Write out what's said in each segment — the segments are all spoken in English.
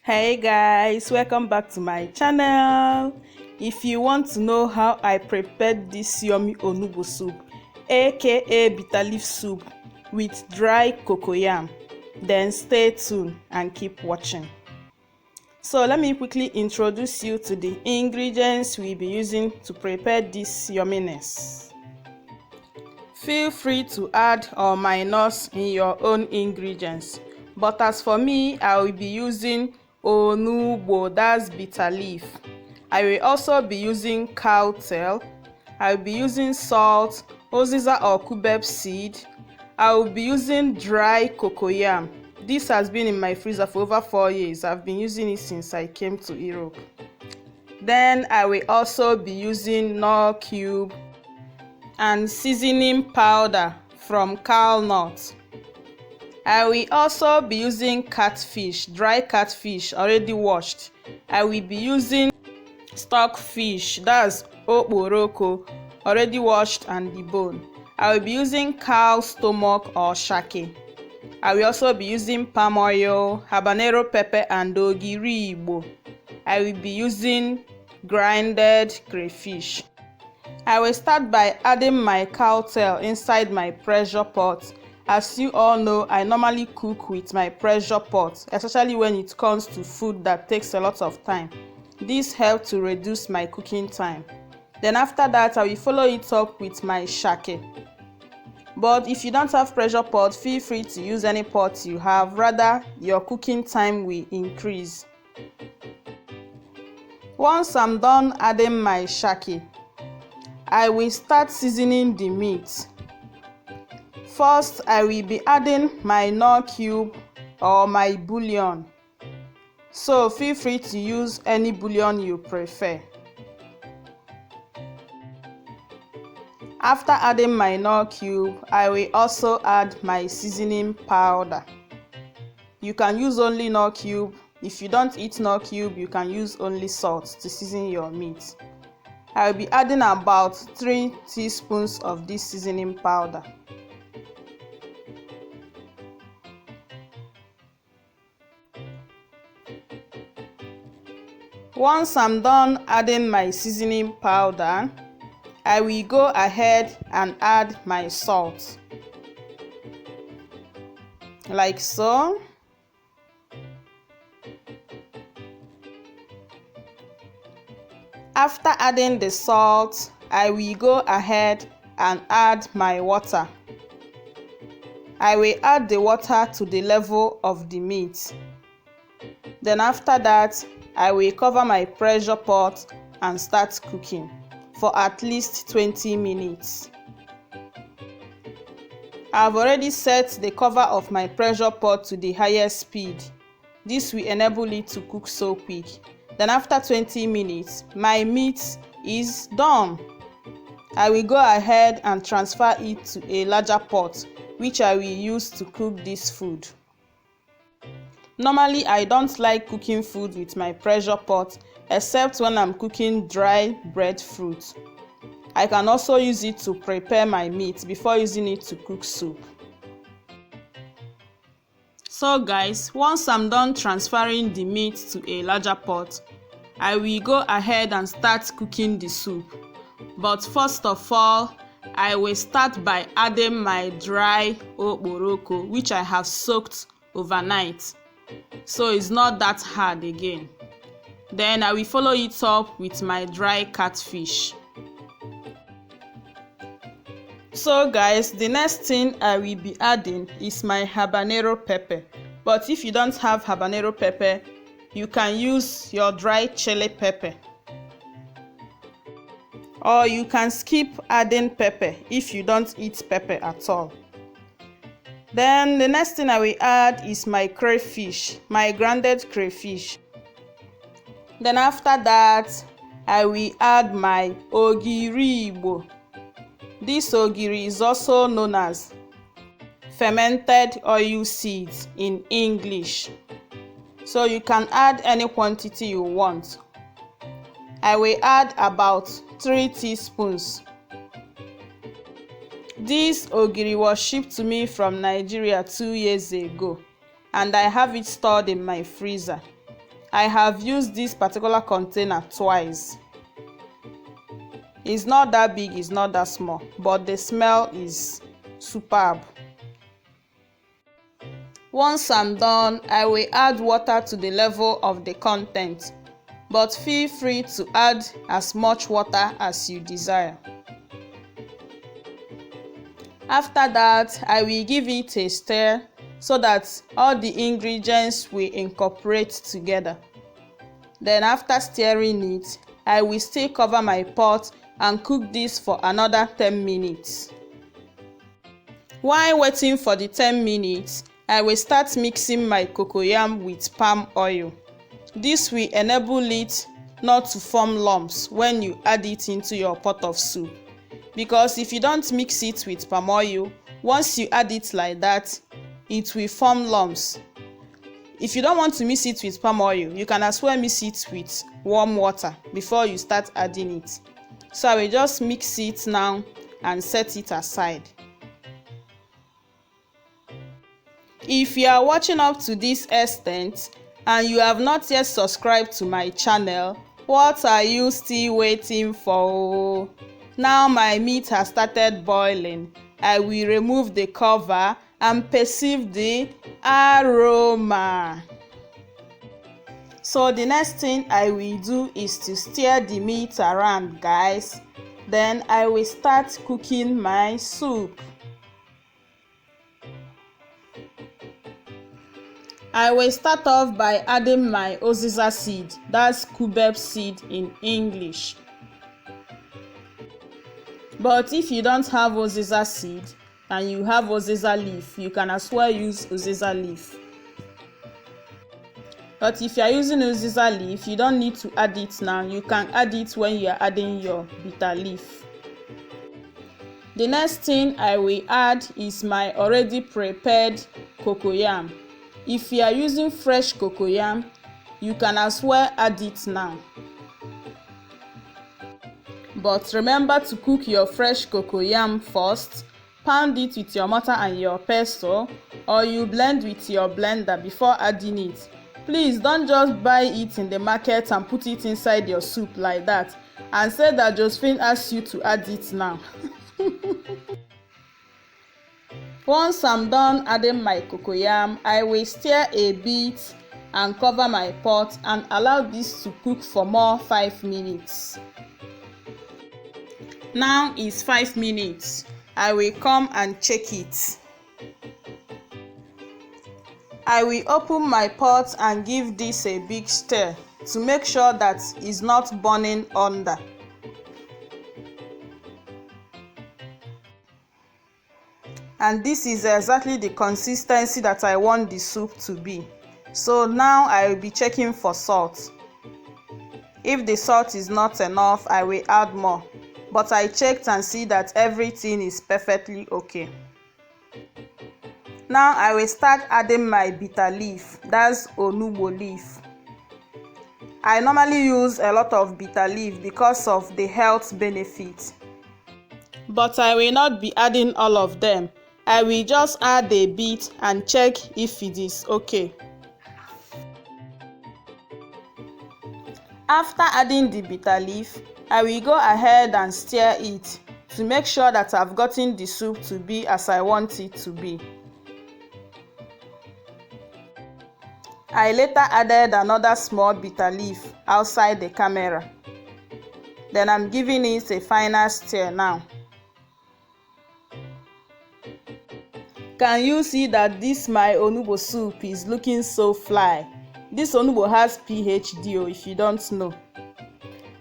Hey guys, welcome back to my channel. If you want to know how I prepared this yummy onugbo soup, aka bitter leaf soup with dry cocoyam, then stay tuned and keep watching. So let me quickly introduce you to the ingredients we'll be using to prepare this yumminess. Feel free to add or minus in your own ingredients, but as for me, I will be using onugbo, that's bitter leaf. I will also be using cow tail. I will be using salt, uziza or cubeb seed. I will be using dry cocoyam. This has been in my freezer for over 4 years. I've been using it since I came to Europe. Then I will also be using knor cube and seasoning powder from cow nut. I will also be using catfish, dry catfish already washed. I will be using stockfish, that's okporoko, already washed and deboned. I will be using cow stomach or shake. I will also be using palm oil, habanero pepper and ogiri. I will be using grinded crayfish. I will start by adding my cow tail inside my pressure pot. As you all know, I normally cook with my pressure pot, especially when it comes to food that takes a lot of time. This helps to reduce my cooking time. Then after that, I will follow it up with my shake. But if you don't have pressure pot, feel free to use any pot you have, rather your cooking time will increase. Once I'm done adding my shake, I will start seasoning the meat. First, I will be adding my knor cube or my bouillon. So feel free to use any bouillon you prefer. After adding my knor cube, I will also add my seasoning powder. You can use only knor cube. If you don't eat knor cube, you can use only salt to season your meat. I will be adding about 3 teaspoons of this seasoning powder. Once I'm done adding my seasoning powder, I will go ahead and add my salt, like so. After adding the salt, I will go ahead and add my water. I will add the water to the level of the meat. Then after that, I will cover my pressure pot and start cooking for at least 20 minutes. I've already set the cover of my pressure pot to the highest speed. This will enable it to cook so quick. Then after 20 minutes, my meat is done. I will go ahead and transfer it to a larger pot, which I will use to cook this food. Normally, I don't like cooking food with my pressure pot, except when I'm cooking dry breadfruit. I can also use it to prepare my meat before using it to cook soup. So guys, once I'm done transferring the meat to a larger pot, I will go ahead and start cooking the soup. But first of all, I will start by adding my dry okporoko, which I have soaked overnight, so it's not that hard again. Then I will follow it up with my dry catfish. So guys, the next thing I will be adding is my habanero pepper. But if you don't have habanero pepper, you can use your dry chili pepper. Or you can skip adding pepper if you don't eat pepper at all. Then the next thing I will add is my crayfish, my grounded crayfish. Then after that, I will add my ogiri. This ogiri is also known as fermented oil seeds in English. So you can add any quantity you want. I will add about 3 teaspoons. This ogiri was shipped to me from Nigeria 2 years ago, and I have it stored in my freezer. I have used this particular container twice. It's not that big, it's not that small, but the smell is superb. Once I'm done, I will add water to the level of the content, but feel free to add as much water as you desire. After that, I will give it a stir so that all the ingredients will incorporate together. Then after stirring it, I will still cover my pot and cook this for another 10 minutes. While waiting for the 10 minutes, I will start mixing my cocoyam with palm oil. This will enable it not to form lumps when you add it into your pot of soup. Because if you don't mix it with palm oil, once you add it like that, it will form lumps. If you don't want to mix it with palm oil, you can as well mix it with warm water before you start adding it. So I will just mix it now and set it aside. If you are watching up to this extent and you have not yet subscribed to my channel, what are you still waiting for? Now my meat has started boiling. I will remove the cover and perceive the aroma. So the next thing I will do is to stir the meat around, guys. Then I will start cooking my soup. I will start off by adding my uziza seed, that's cubeb seed in English. But if you don't have uziza seed and you have uziza leaf, you can as well use uziza leaf. But if you are using uziza leaf, you don't need to add it now. You can add it when you are adding your bitter leaf. The next thing I will add is my already prepared cocoyam. If you are using fresh cocoyam, you can as well add it now. But remember to cook your fresh cocoyam first. Pound it with your mortar and your pestle, or you blend with your blender before adding it. Please don't just buy it in the market and put it inside your soup like that and say that Josephine asked you to add it now. Once I'm done adding my cocoyam, I will stir a bit and cover my pot and allow this to cook for more 5 minutes. Now it's 5 minutes. I will come and check it. I will open my pot and give this a big stir to make sure that it's not burning under. And this is exactly the consistency that I want the soup to be. So now I will be checking for salt. If the salt is not enough, I will add more. But I checked and see that everything is perfectly okay. Now I will start adding my bitter leaf, that's onugbo leaf. I normally use a lot of bitter leaf because of the health benefits. But I will not be adding all of them. I will just add a bit and check if it is okay. After adding the bitter leaf, I will go ahead and stir it to make sure that I've gotten the soup to be as I want it to be. I later added another small bitter leaf outside the camera. Then I'm giving it a final stir now. Can you see that this my onugbo soup is looking so fly? This onugbo has PhD if you don't know.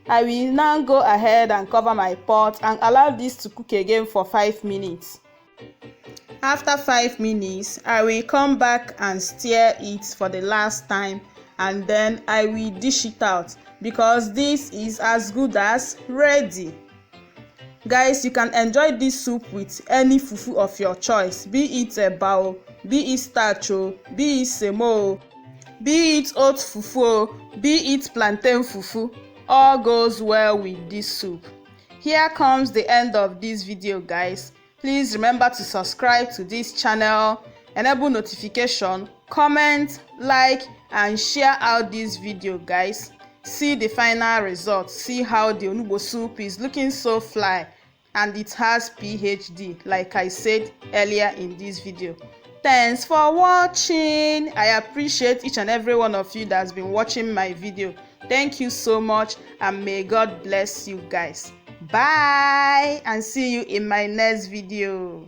I will now go ahead and cover my pot and allow this to cook again for 5 minutes. After 5 minutes, I will come back and stir it for the last time and then I will dish it out because this is as good as ready. Guys, you can enjoy this soup with any fufu of your choice, be it eba, be it starch, be it semo, be it oat fufu, be it plantain fufu. All goes well with this soup. Here comes the end of this video, guys. Please remember to subscribe to this channel, enable notification, comment, like and share out this video, guys. See the final result. See how the onugbo soup is looking so fly, and it has PhD, like I said earlier in this video. Thanks for watching. I appreciate each and every one of you that's been watching my video. Thank you so much, and may God bless you guys. Bye, and see you in my next video.